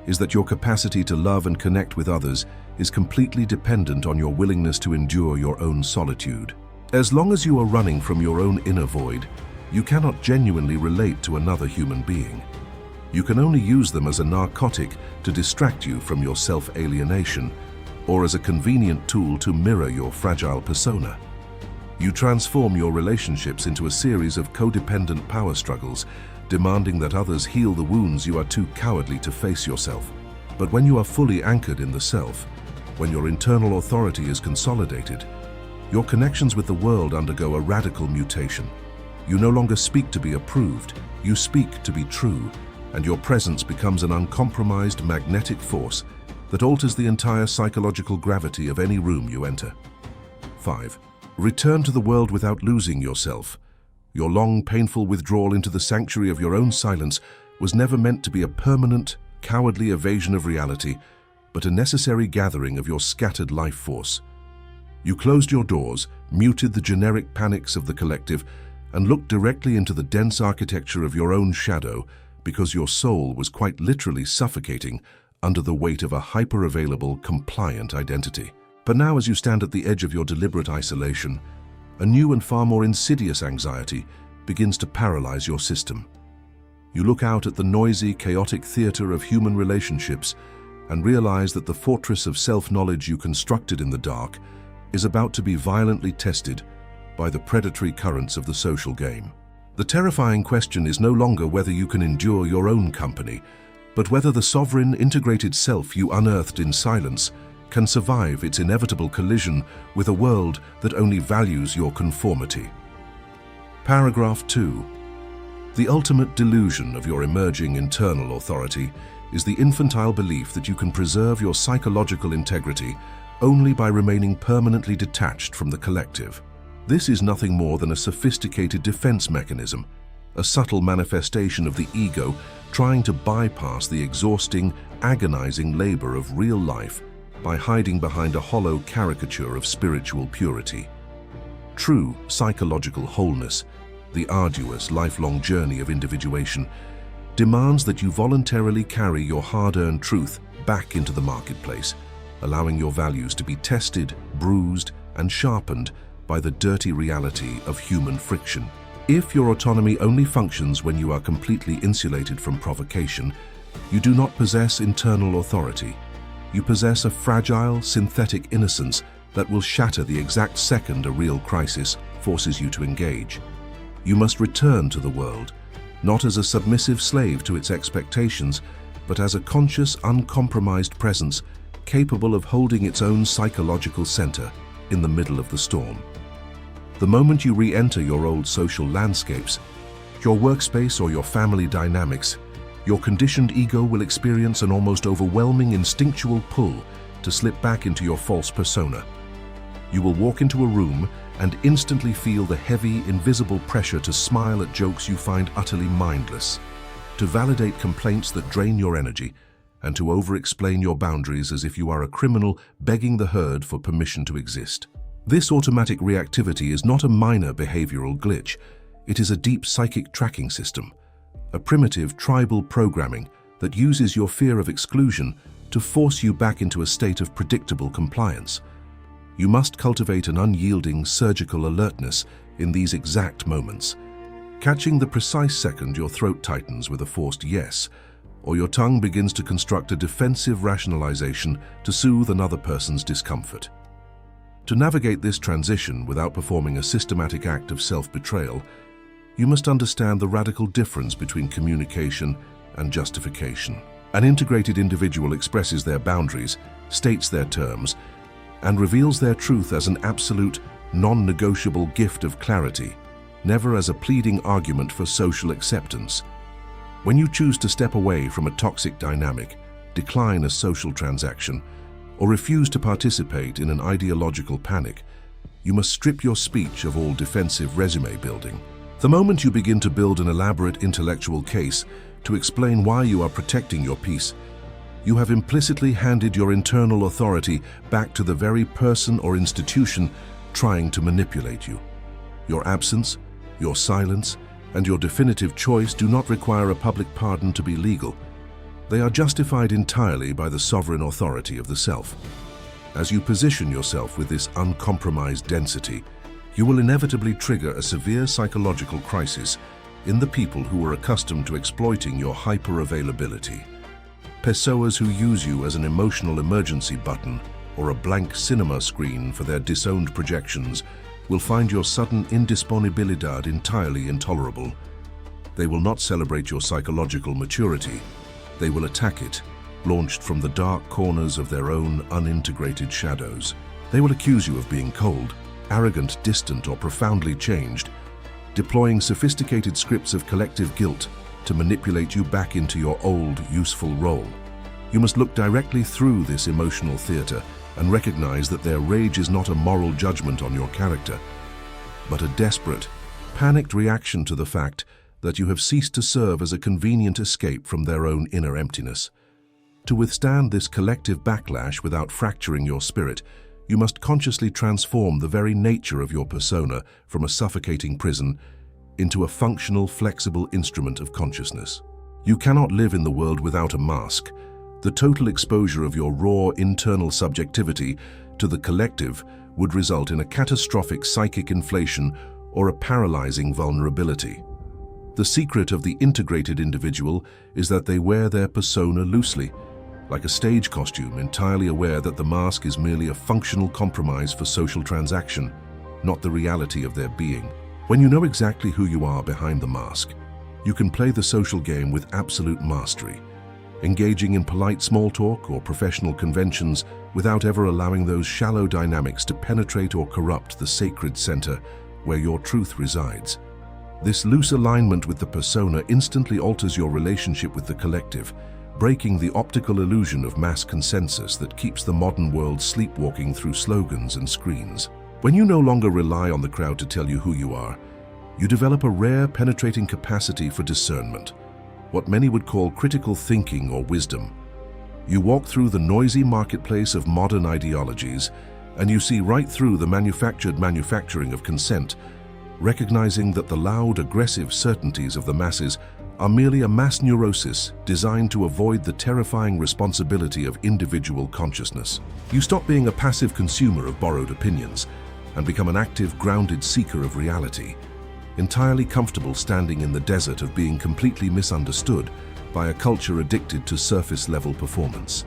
S1: is that your capacity to love and connect with others is completely dependent on your willingness to endure your own solitude. As long as you are running from your own inner void, you cannot genuinely relate to another human being. You can only use them as a narcotic to distract you from your self-alienation, or as a convenient tool to mirror your fragile persona. You transform your relationships into a series of codependent power struggles, demanding that others heal the wounds you are too cowardly to face yourself. But when you are fully anchored in the self, when your internal authority is consolidated, your connections with the world undergo a radical mutation. You no longer speak to be approved, you speak to be true, and your presence becomes an uncompromised magnetic force that alters the entire psychological gravity of any room you enter. 5. Return to the world without losing yourself. Your long, painful withdrawal into the sanctuary of your own silence was never meant to be a permanent, cowardly evasion of reality, but a necessary gathering of your scattered life force. You closed your doors, muted the generic panics of the collective, and looked directly into the dense architecture of your own shadow because your soul was quite literally suffocating under the weight of a hyper-available, compliant identity. But now, as you stand at the edge of your deliberate isolation, a new and far more insidious anxiety begins to paralyze your system. You look out at the noisy, chaotic theater of human relationships and realize that the fortress of self-knowledge you constructed in the dark is about to be violently tested by the predatory currents of the social game. The terrifying question is no longer whether you can endure your own company, but whether the sovereign, integrated self you unearthed in silence can survive its inevitable collision with a world that only values your conformity. Paragraph 2. The ultimate delusion of your emerging internal authority is the infantile belief that you can preserve your psychological integrity only by remaining permanently detached from the collective. This is nothing more than a sophisticated defense mechanism, a subtle manifestation of the ego trying to bypass the exhausting, agonizing labor of real life by hiding behind a hollow caricature of spiritual purity. True psychological wholeness, the arduous, lifelong journey of individuation, demands that you voluntarily carry your hard-earned truth back into the marketplace, allowing your values to be tested, bruised, and sharpened by the dirty reality of human friction. If your autonomy only functions when you are completely insulated from provocation, you do not possess internal authority. You possess a fragile, synthetic innocence that will shatter the exact second a real crisis forces you to engage. You must return to the world, not as a submissive slave to its expectations, but as a conscious, uncompromised presence capable of holding its own psychological center in the middle of the storm. The moment you re-enter your old social landscapes, your workspace or your family dynamics, your conditioned ego will experience an almost overwhelming instinctual pull to slip back into your false persona. You will walk into a room and instantly feel the heavy, invisible pressure to smile at jokes you find utterly mindless, to validate complaints that drain your energy, and to over-explain your boundaries as if you are a criminal begging the herd for permission to exist. This automatic reactivity is not a minor behavioral glitch. It is a deep psychic tracking system, a primitive tribal programming that uses your fear of exclusion to force you back into a state of predictable compliance. You must cultivate an unyielding surgical alertness in these exact moments, catching the precise second your throat tightens with a forced yes, or your tongue begins to construct a defensive rationalization to soothe another person's discomfort. To navigate this transition without performing a systematic act of self-betrayal, you must understand the radical difference between communication and justification. An integrated individual expresses their boundaries, states their terms, and reveals their truth as an absolute, non-negotiable gift of clarity, never as a pleading argument for social acceptance. When you choose to step away from a toxic dynamic, decline a social transaction, or refuse to participate in an ideological panic, you must strip your speech of all defensive resume building. The moment you begin to build an elaborate intellectual case to explain why you are protecting your peace, you have implicitly handed your internal authority back to the very person or institution trying to manipulate you. Your absence, your silence, and your definitive choice do not require a public pardon to be legal. They are justified entirely by the sovereign authority of the self. As you position yourself with this uncompromised density, you will inevitably trigger a severe psychological crisis in the people who are accustomed to exploiting your hyper-availability. Pessoas who use you as an emotional emergency button or a blank cinema screen for their disowned projections will find your sudden indisponibilidad entirely intolerable. They will not celebrate your psychological maturity. They will attack it, launched from the dark corners of their own unintegrated shadows. They will accuse you of being cold, arrogant, distant, or profoundly changed, deploying sophisticated scripts of collective guilt to manipulate you back into your old, useful role. You must look directly through this emotional theater and recognize that their rage is not a moral judgment on your character, but a desperate, panicked reaction to the fact that you have ceased to serve as a convenient escape from their own inner emptiness. To withstand this collective backlash without fracturing your spirit, you must consciously transform the very nature of your persona from a suffocating prison into a functional, flexible instrument of consciousness. You cannot live in the world without a mask. The total exposure of your raw internal subjectivity to the collective would result in a catastrophic psychic inflation or a paralyzing vulnerability. The secret of the integrated individual is that they wear their persona loosely, like a stage costume, entirely aware that the mask is merely a functional compromise for social transaction. not the reality of their being. When you know exactly who you are behind the mask, you can play the social game with absolute mastery, engaging in polite small talk or professional conventions without ever allowing those shallow dynamics to penetrate or corrupt the sacred center where your truth resides. This loose alignment with the persona instantly alters your relationship with the collective, breaking the optical illusion of mass consensus that keeps the modern world sleepwalking through slogans and screens. When you no longer rely on the crowd to tell you who you are, you develop a rare, penetrating capacity for discernment, what many would call critical thinking or wisdom. You walk through the noisy marketplace of modern ideologies, and you see right through the manufactured manufacturing of consent, recognizing that the loud, aggressive certainties of the masses are merely a mass neurosis designed to avoid the terrifying responsibility of individual consciousness. You stop being a passive consumer of borrowed opinions and become an active, grounded seeker of reality, entirely comfortable standing in the desert of being completely misunderstood by a culture addicted to surface-level performance.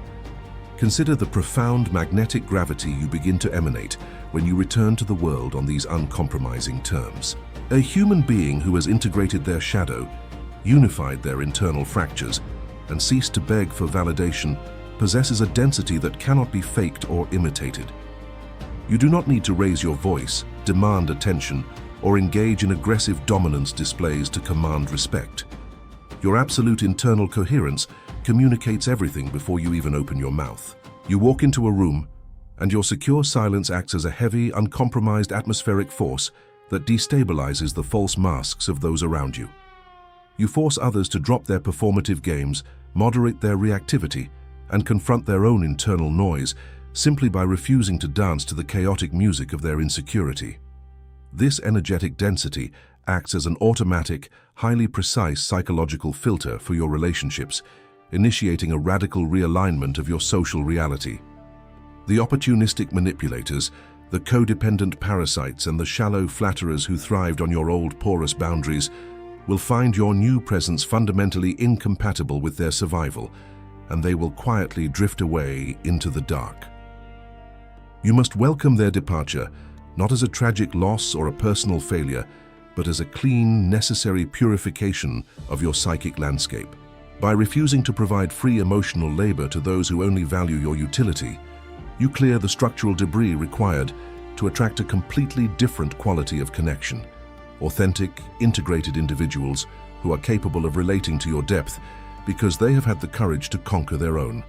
S1: Consider the profound magnetic gravity you begin to emanate when you return to the world on these uncompromising terms. A human being who has integrated their shadow, unified their internal fractures, and ceased to beg for validation possesses a density that cannot be faked or imitated. You do not need to raise your voice, demand attention, or engage in aggressive dominance displays to command respect. Your absolute internal coherence communicates everything before you even open your mouth. You walk into a room, and your secure silence acts as a heavy, uncompromised atmospheric force that destabilizes the false masks of those around you. You force others to drop their performative games, moderate their reactivity, and confront their own internal noise simply by refusing to dance to the chaotic music of their insecurity. This energetic density acts as an automatic, highly precise psychological filter for your relationships, initiating a radical realignment of your social reality. The opportunistic manipulators, the codependent parasites, and the shallow flatterers who thrived on your old porous boundaries will find your new presence fundamentally incompatible with their survival, and they will quietly drift away into the dark. You must welcome their departure, not as a tragic loss or a personal failure, but as a clean, necessary purification of your psychic landscape. By refusing to provide free emotional labor to those who only value your utility, you clear the structural debris required to attract a completely different quality of connection. Authentic, integrated individuals who are capable of relating to your depth because they have had the courage to conquer their own.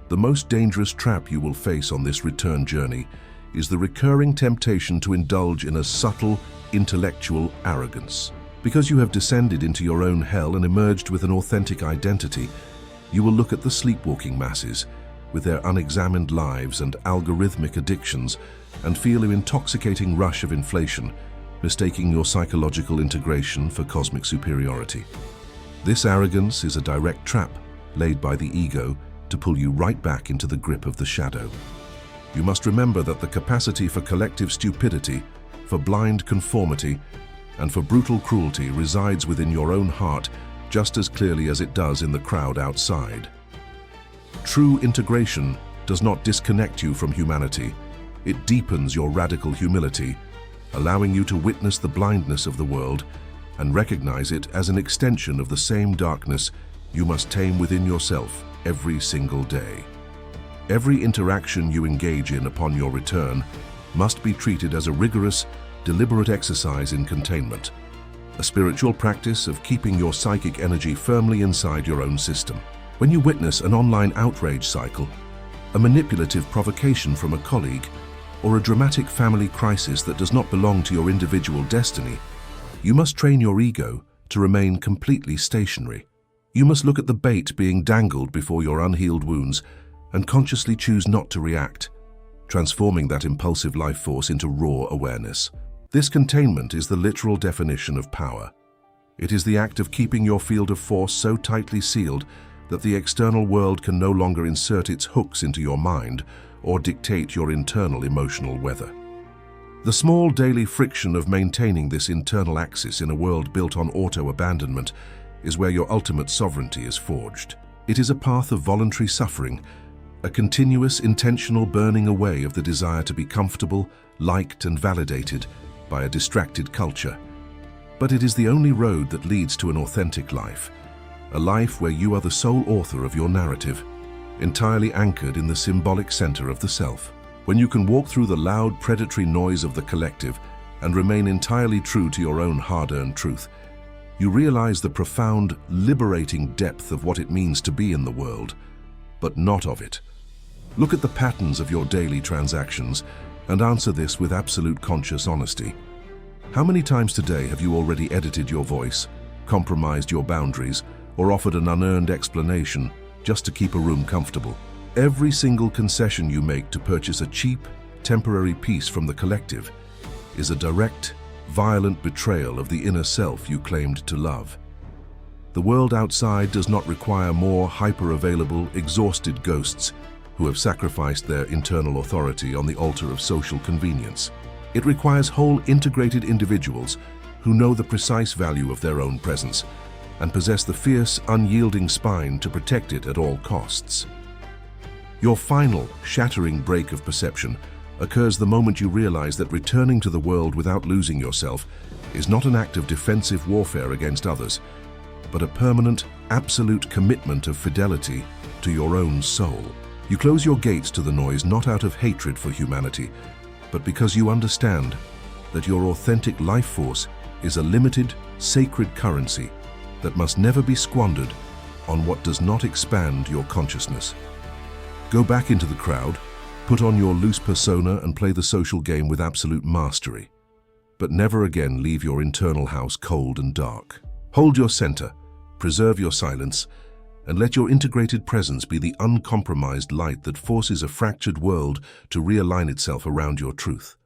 S1: The most dangerous trap you will face on this return journey is the recurring temptation to indulge in a subtle, intellectual arrogance. Because you have descended into your own hell and emerged with an authentic identity, you will look at the sleepwalking masses, with their unexamined lives and algorithmic addictions, and feel an intoxicating rush of inflation, mistaking your psychological integration for cosmic superiority. This arrogance is a direct trap laid by the ego to pull you right back into the grip of the shadow. You must remember that the capacity for collective stupidity, for blind conformity, and for brutal cruelty resides within your own heart just as clearly as it does in the crowd outside. True integration does not disconnect you from humanity. It deepens your radical humility, allowing you to witness the blindness of the world and recognize it as an extension of the same darkness you must tame within yourself every single day. Every interaction you engage in upon your return must be treated as a rigorous, deliberate exercise in containment, a spiritual practice of keeping your psychic energy firmly inside your own system. When you witness an online outrage cycle, a manipulative provocation from a colleague, or a dramatic family crisis that does not belong to your individual destiny, you must train your ego to remain completely stationary. You must look at the bait being dangled before your unhealed wounds and consciously choose not to react, transforming that impulsive life force into raw awareness. This containment is the literal definition of power. It is the act of keeping your field of force so tightly sealed that the external world can no longer insert its hooks into your mind or dictate your internal emotional weather. The small daily friction of maintaining this internal axis in a world built on auto-abandonment is where your ultimate sovereignty is forged. It is a path of voluntary suffering, a continuous, intentional burning away of the desire to be comfortable, liked and validated by a distracted culture. But it is the only road that leads to an authentic life, a life where you are the sole author of your narrative, entirely anchored in the symbolic center of the self. When you can walk through the loud, predatory noise of the collective and remain entirely true to your own hard-earned truth, you realize the profound, liberating depth of what it means to be in the world, but not of it. Look at the patterns of your daily transactions and answer this with absolute conscious honesty. How many times today have you already edited your voice, compromised your boundaries, or offered an unearned explanation just to keep a room comfortable? Every single concession you make to purchase a cheap, temporary peace from the collective is a direct, violent betrayal of the inner self you claimed to love. The world outside does not require more hyper-available, exhausted ghosts who have sacrificed their internal authority on the altar of social convenience. It requires whole, integrated individuals who know the precise value of their own presence and possess the fierce, unyielding spine to protect it at all costs. Your final, shattering break of perception occurs the moment you realize that returning to the world without losing yourself is not an act of defensive warfare against others, but a permanent, absolute commitment of fidelity to your own soul. You close your gates to the noise not out of hatred for humanity, but because you understand that your authentic life force is a limited, sacred currency that must never be squandered on what does not expand your consciousness. Go back into the crowd, put on your loose persona and play the social game with absolute mastery, but never again leave your internal house cold and dark. Hold your center, preserve your silence, and let your integrated presence be the uncompromised light that forces a fractured world to realign itself around your truth.